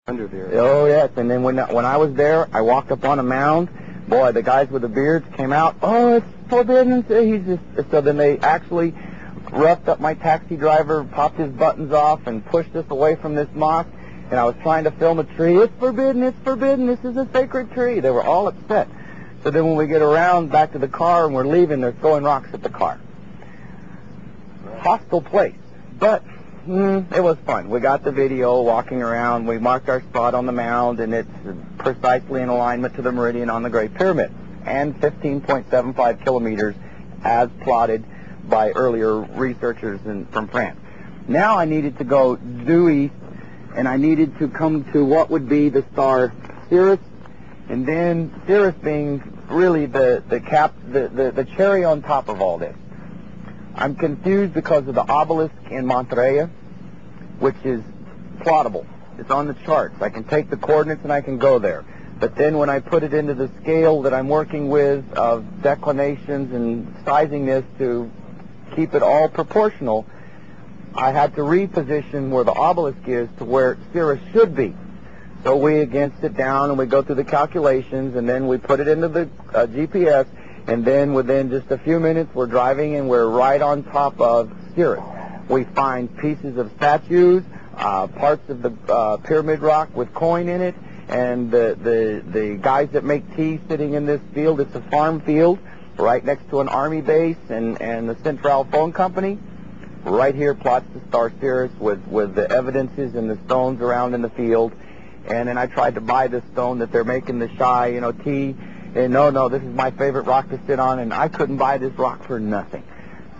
under there. Oh, yes, and then when I was there, I walked up on a mound. Boy, the guys with the beards came out. Oh, it's forbidden. So then they actually roughed up my taxi driver, popped his buttons off, and pushed us away from this mosque. And I was trying to film a tree. It's forbidden, this is a sacred tree. They were all upset. So then when we get around back to the car and we're leaving, they're throwing rocks at the car. Hostile place, but it was fun. We got the video walking around. We marked our spot on the mound, and it's precisely in alignment to the meridian on the Great Pyramid, and 15.75 kilometers as plotted by earlier researchers from France. Now I needed to go due east, and I needed to come to what would be the star Sirius, and then Sirius being really the cherry on top of all this. I'm confused because of the obelisk in Monterey, which is plottable. It's on the charts. I can take the coordinates and I can go there. But then when I put it into the scale that I'm working with of declinations and sizing this to keep it all proportional, I had to reposition where the obelisk is to where Sirius should be. So we again sit down and we go through the calculations, and then we put it into the GPS, and then within just a few minutes we're driving and we're right on top of Sirius. We find pieces of statues, parts of the pyramid rock with coin in it, and the guys that make tea sitting in this field. It's a farm field right next to an army base and the Central Phone Company. Right here plots the star Sirius with the evidences and the stones around in the field. And then I tried to buy this stone that they're making the shy, tea. And no, this is my favorite rock to sit on, and I couldn't buy this rock for nothing.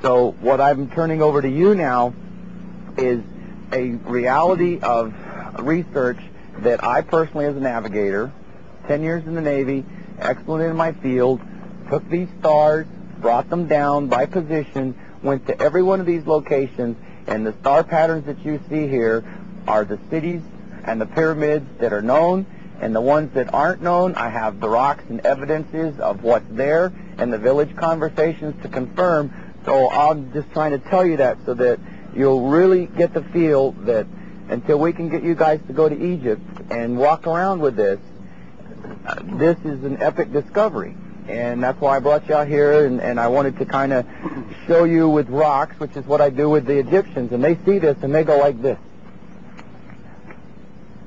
So what I'm turning over to you now is a reality of research that I personally, as a navigator, 10 years in the Navy, excellent in my field, took these stars, brought them down by position, went to every one of these locations, and the star patterns that you see here are the cities and the pyramids that are known. And the ones that aren't known, I have the rocks and evidences of what's there and the village conversations to confirm. So I'm just trying to tell you that so that you'll really get the feel that until we can get you guys to go to Egypt and walk around with this, this is an epic discovery. And that's why I brought you out here, and I wanted to kind of show you with rocks, which is what I do with the Egyptians. And they see this and they go like this.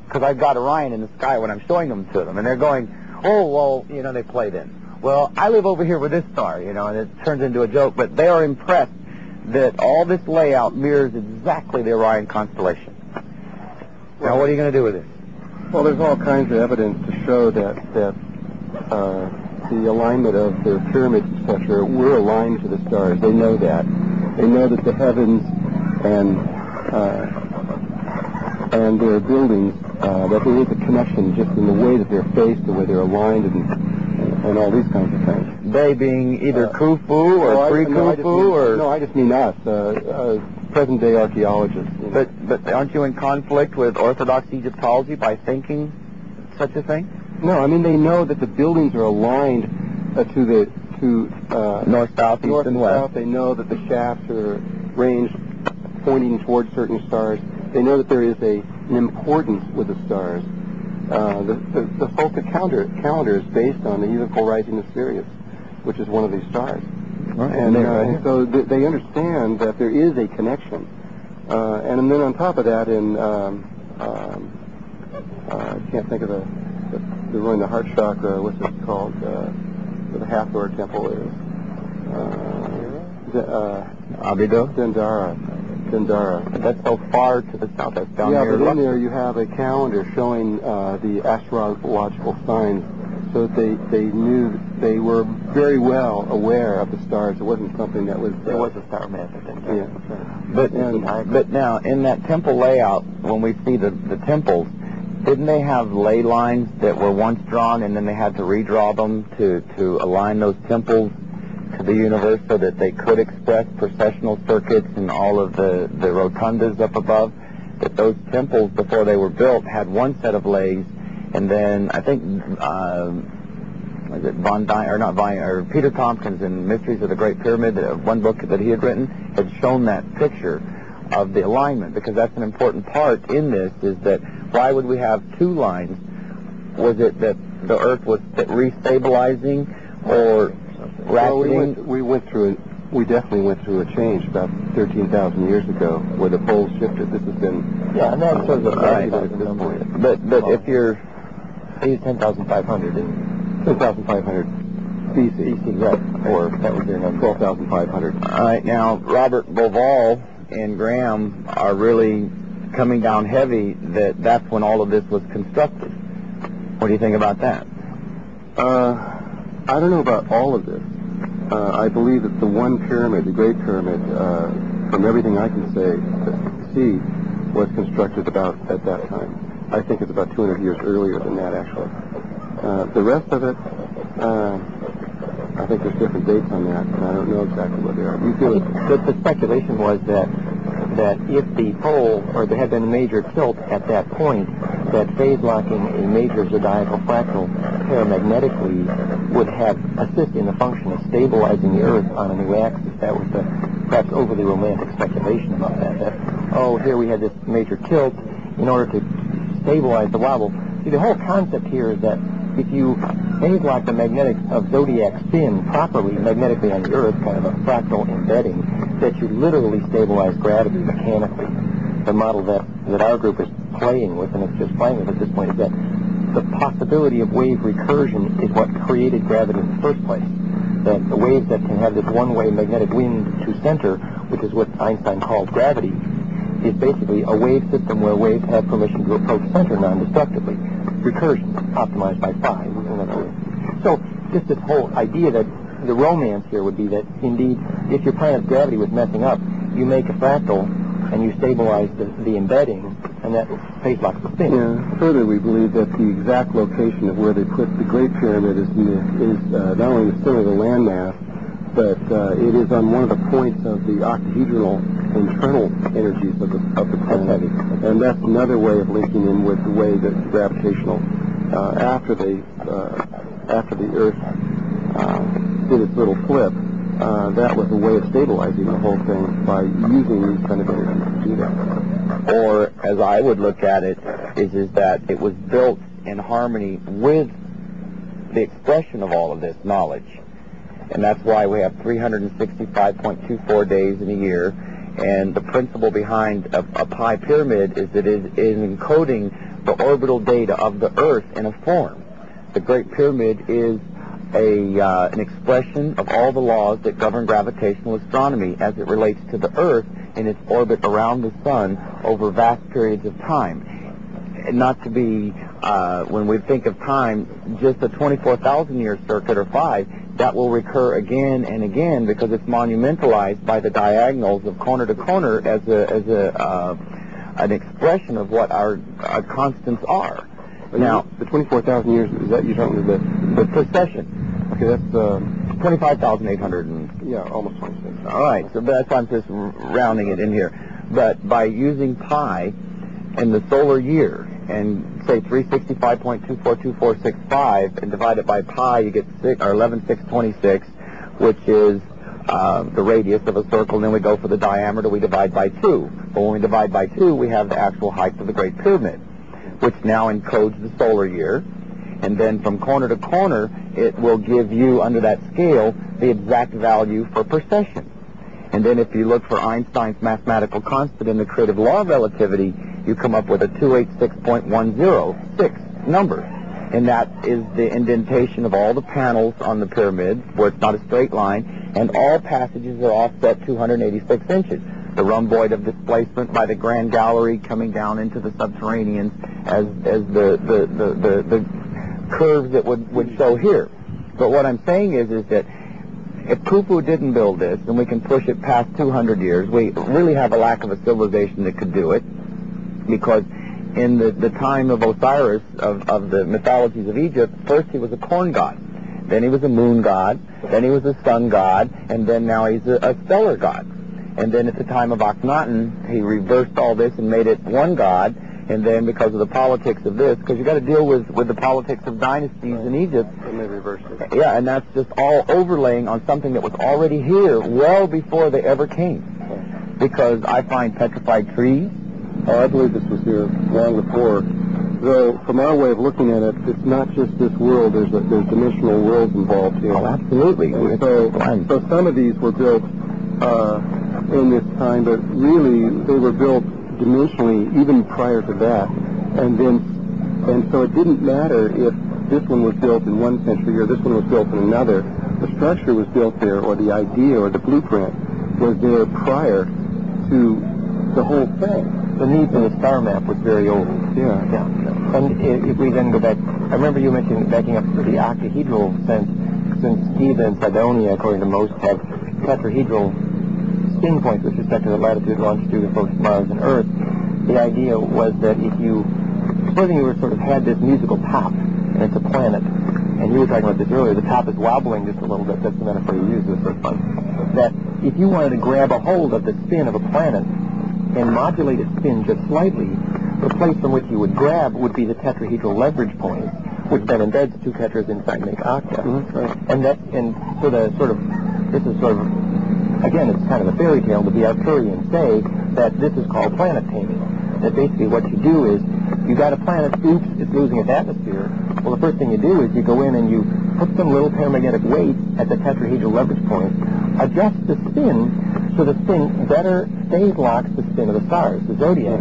Because I've got Orion in the sky when I'm showing them to them. And they're going, oh, well, they play then. Well, I live over here with this star, and it turns into a joke. But they are impressed that all this layout mirrors exactly the Orion constellation. Now, what are you going to do with this? Well, there's all kinds of evidence to show that the alignment of their pyramids, etc., were aligned to the stars. They know that. They know that the heavens and their buildings, that there is a connection just in the way that they're faced, the way they're aligned, and all these kinds of things. They being either Khufu or pre-Khufu, or... No, I just mean us, present-day archaeologists. But aren't you in conflict with Orthodox Egyptology by thinking such a thing? No, I mean they know that the buildings are aligned to north, south, east, and west. They know that the shafts are ranged pointing towards certain stars. They know that there is an importance with the stars. The Solstice calendar is based on the elliptical rising of Sirius, which is one of these stars. Right. And so they understand that there is a connection. And then on top of that, I can't think of the one, the heart chakra, what's it called, where the Hathor temple is. Abydos? Dendara. That's so far to the south. That's down here. Yeah, but in there you have a calendar showing the astrological signs, so that they knew, they were very well aware of the stars. It wasn't something that was... There was a star method. Yeah. But now, in that temple layout, when we see the temples, didn't they have ley lines that were once drawn and then they had to redraw them to align those temples to the universe so that they could express processional circuits and all of the rotundas up above? That those temples, before they were built, had one set of leys, and then I think was it Peter Tompkins in Mysteries of the Great Pyramid, one book that he had written, had shown that picture of the alignment, because that's an important part in this, is that why would we have two lines? Was it that the Earth was restabilizing or ratcheting? Well, we definitely went through a change about 13,000 years ago where the poles shifted. This has been... Yeah, and that's sort of the right at this point. But if you're... 10,500 in 10,500 BC. BC, right. Or that was their number. 12,500. All right, now, Robert Bovall and Graham are really coming down heavy that's when all of this was constructed. What do you think about that? I don't know about all of this. I believe that the one pyramid, the Great Pyramid, from everything I can see, was constructed about at that time. I think it's about 200 years earlier than that, actually. The rest of it, I think there's different dates on that, and I don't know exactly what they are. You feel the speculation was that if the pole, or there had been a major tilt at that point, that phase locking a major zodiacal fractal paramagnetically would have assist in the function of stabilizing the Earth on a new axis. That was the perhaps overly romantic speculation about that, oh, here we had this major tilt in order to stabilize the wobble. See, the whole concept here is that if you phase lock the magnetic of zodiac spin properly, magnetically on the Earth, kind of a fractal embedding, that you literally stabilize gravity mechanically. The model that our group is playing with, and it's just playing with at this point, is that the possibility of wave recursion is what created gravity in the first place. That the waves that can have this one-way magnetic wind to center, which is what Einstein called gravity, is basically a wave system where waves have permission to approach center non-destructively. Recursion, optimized by phi. So just this whole idea that the romance here would be that, indeed, if your planet's gravity was messing up, you make a fractal and you stabilize the embedding, and that phase locks the spin. Yeah. Further, we believe that the exact location of where they put the Great Pyramid is not only in the center of the landmass, but it is on one of the points of the octahedral internal energies of the planet. And that's another way of linking in with the way that gravitational, after the Earth did its little flip, that was a way of stabilizing the whole thing by using these kind of energies to do that. Or, as I would look at it, is that it was built in harmony with the expression of all of this knowledge. And that's why we have 365.24 days in a year. And the principle behind a pi pyramid is that it is encoding the orbital data of the Earth in a form. The Great Pyramid is an expression of all the laws that govern gravitational astronomy as it relates to the Earth in its orbit around the Sun over vast periods of time. And not to be, when we think of time, just a 24,000-year circuit or 5, that will recur again and again because it's monumentalized by the diagonals of corner to corner as an expression of what our constants are. Now, the 24,000 years, is that you're talking about the precession? Okay, that's 25,800. Yeah, almost 26. All right, so that's why I'm just rounding it in here. But by using pi in the solar year and say 365.242465 and divide it by pi, you get 11,626, which is the radius of a circle. And then we go for the diameter, we divide by 2. But when we divide by 2, we have the actual height of the Great Pyramid, which now encodes the solar year. And then from corner to corner, it will give you, under that scale, the exact value for precession. And then if you look for Einstein's mathematical constant in the creative law of relativity, you come up with a 286.106 number. And that is the indentation of all the panels on the pyramid, where it's not a straight line, and all passages are offset 286 inches. The rhomboid of displacement by the Grand Gallery coming down into the subterraneans as the curves that would show here. But what I'm saying is that if Khufu didn't build this, and we can push it past 200 years, we really have a lack of a civilization that could do it, because in the time of Osiris, of the mythologies of Egypt, first he was a corn god, then he was a moon god, then he was a sun god, and then now he's a stellar god. And then at the time of Akhenaten, he reversed all this and made it one god. And then because of the politics of this, because you've got to deal with the politics of dynasties in Egypt. And they reversed it. Yeah, and that's just all overlaying on something that was already here well before they ever came. because I find petrified trees. Oh, I believe this was here long before. Though, from our way of looking at it, it's not just this world. There's dimensional worlds involved here. Oh, absolutely. And so some of these were built in this time, but really they were built dimensionally even prior to that. And so it didn't matter if this one was built in one century or this one was built in another. The structure was built there, or the idea or the blueprint was there prior to the whole thing. The need for the star map was very old. Yeah. And if we then go back, I remember you mentioned backing up to the octahedral sense, since Giza and Cydonia, according to most, have tetrahedral spin points with respect to the latitude, longitude of both Mars and Earth. The idea was that if you, supposing you were sort of had this musical top, and it's a planet, and you were talking about this earlier, the top is wobbling just a little bit, that's the metaphor you used, it was so fun, that if you wanted to grab a hold of the spin of a planet and modulate its spin just slightly, the place from which you would grab would be the tetrahedral leverage point, which then embeds two tetras inside and make octa. Mm-hmm. Right. And so the sort of, this is sort of, again, it's kind of a fairy tale, but the Arcturians say that this is called planet taming. That basically what you do is, you got a planet, oops, it's losing its atmosphere. Well, the first thing you do is you go in and you put some little paramagnetic weight at the tetrahedral leverage point, adjust the spin so the spin better phase locks the spin of the stars, the zodiac,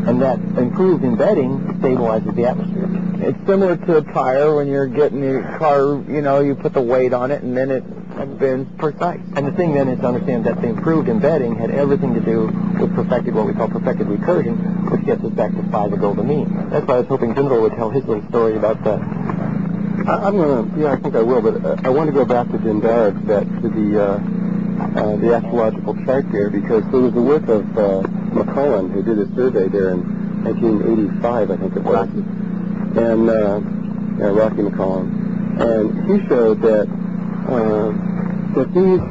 and that improved embedding stabilizes the atmosphere. It's similar to a tire when you're getting your car, you put the weight on it and then it spins precise. And the thing then is to understand that the improved embedding had everything to do with what we call perfected recursion, which gets us back to phi, the golden mean. That's why I was hoping Drunvalo would tell his little story about the... I think I will, but I want to go back to Dendara, to the astrological chart there, because there was the work of McCullen, who did a survey there in 1985, I think it was, and Rocky McCullen, and he showed that these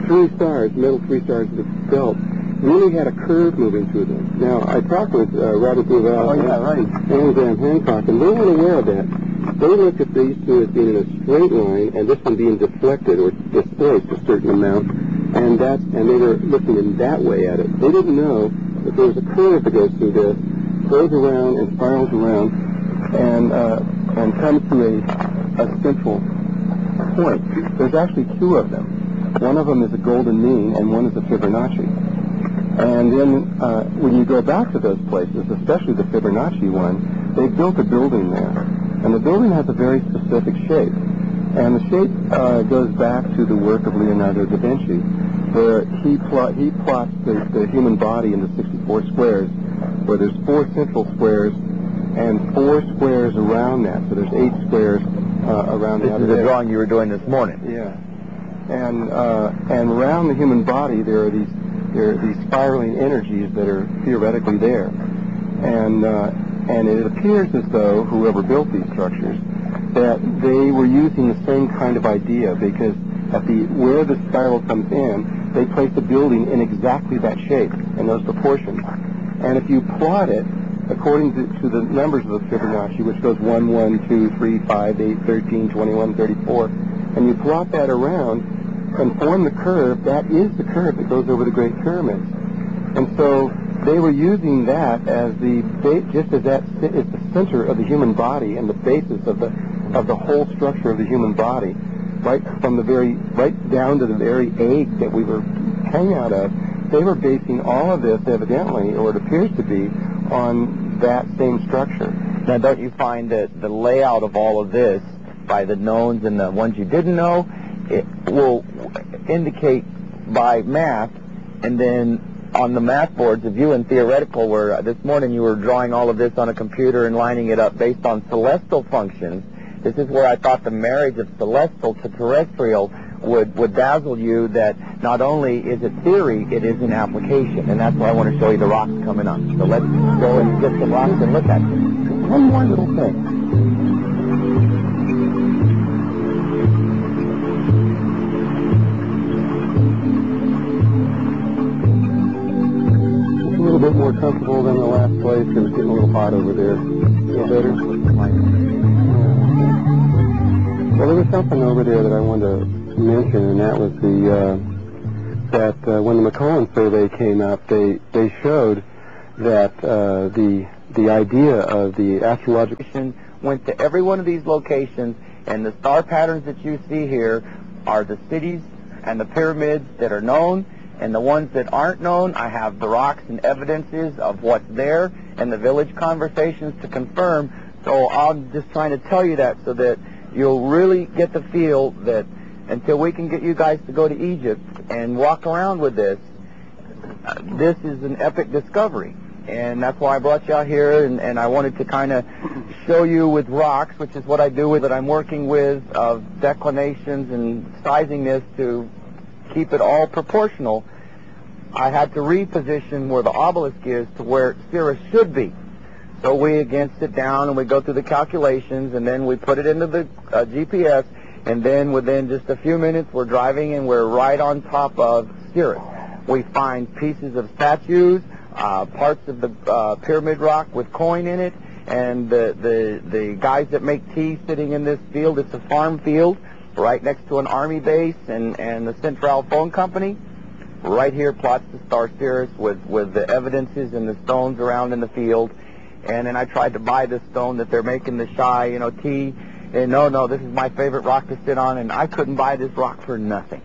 three stars, middle three stars of the belt, really had a curve moving through them. Now, I talked with Robert Drunvalo and Graham Hancock, and they weren't aware of that. They looked at these two as being in a straight line, and this one being deflected or displaced a certain amount, and they were looking in that way at it. They didn't know that there was a curve that goes through this, goes around and spirals around, and comes to a central point. There's actually two of them. One of them is a golden mean, and one is a Fibonacci. And then when you go back to those places, especially the Fibonacci one, they built a building there. And the building has a very specific shape. And the shape goes back to the work of Leonardo da Vinci, where he plots the human body into 64 squares, where there's 4 central squares and 4 squares around that. So there's 8 squares around the other. This is the drawing you were doing this morning. Yeah. And around the human body there are these spiraling energies that are theoretically there. And it appears as though whoever built these structures, that they were using the same kind of idea, because where the spiral comes in, they place the building in exactly that shape and those proportions. And if you plot it according to the numbers of the Fibonacci, which goes 1, 1, 2, 3, 5, 8, 13, 21, 34, and you plot that around and form the curve, that is the curve that goes over the Great Pyramids. And so they were using that as just as that is the center of the human body and the basis of the whole structure of the human body, right down to the very egg that we were hanging out of. They were basing all of this, evidently, or it appears to be, on that same structure. Now, don't you find that the layout of all of this, by the knowns and the ones you didn't know, it will indicate by math, and then on the math boards, if you in theoretical were, this morning you were drawing all of this on a computer and lining it up based on celestial functions, this is where I thought the marriage of celestial to terrestrial would dazzle you, that not only is it theory, it is an application. And that's why I want to show you the rocks coming up. So let's go and get some rocks and look at them. One more little thing. It's a little bit more comfortable than the last place. It was getting a little hot over there. A little better? Well, there was something over there that I wanted to mention, and that was the that when the McClellan survey came up, they showed that the idea of the astrological went to every one of these locations, and the star patterns that you see here are the cities and the pyramids that are known, and the ones that aren't known, I have the rocks and evidences of what's there, and the village conversations to confirm. So I'm just trying to tell you that so that you'll really get the feel that until we can get you guys to go to Egypt and walk around with this, this is an epic discovery. And that's why I brought you out here, and I wanted to kind of show you with rocks, which is what I do with it. I'm working with declinations and sizing this to keep it all proportional. I had to reposition where the obelisk is to where Cirrus should be. So we again sit down and we go through the calculations, and then we put it into the GPS, and then within just a few minutes we're driving and we're right on top of Cirrus. We find pieces of statues, parts of the pyramid rock with coin in it, and the guys that make tea sitting in this field. It's a farm field right next to an army base and the Central phone company. Right here plots the star Cirrus with the evidences and the stones around in the field. And then I tried to buy this stone that they're making the shy, tea. And no, this is my favorite rock to sit on, and I couldn't buy this rock for nothing.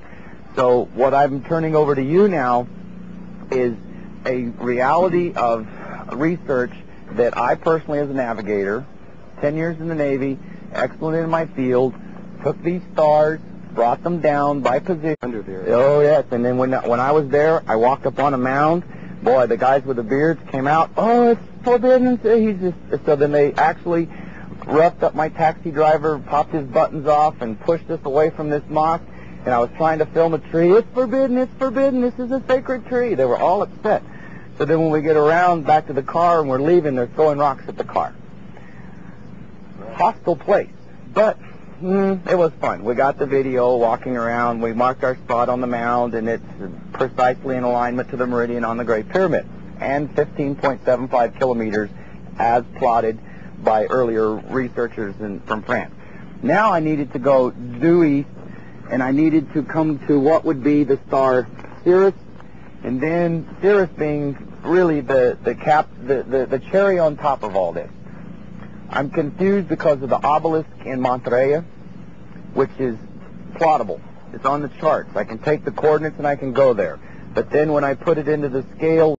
So what I'm turning over to you now is a reality of research that I personally, as a navigator, 10 years in the Navy, excellent in my field, took these stars, brought them down by position. Under there. Oh, yes. And then when I was there, I walked up on a mound. Boy, the guys with the beards came out. Oh, it's forbidden. So then they actually roughed up my taxi driver, popped his buttons off, and pushed us away from this mosque. And I was trying to film a tree. It's forbidden. It's forbidden. This is a sacred tree. They were all upset. So then when we get around back to the car and we're leaving, they're throwing rocks at the car. Hostile place. But it was fun. We got the video walking around. We marked our spot on the mound, and it's precisely in alignment to the meridian on the Great Pyramid, and 15.75 kilometers as plotted by earlier researchers from France. Now I needed to go due east, and I needed to come to what would be the star Cirrus, and then Cirrus being really the cherry on top of all this. I'm confused because of the obelisk in Monterey, which is plottable. It's on the charts. I can take the coordinates and I can go there. But then when I put it into the scale,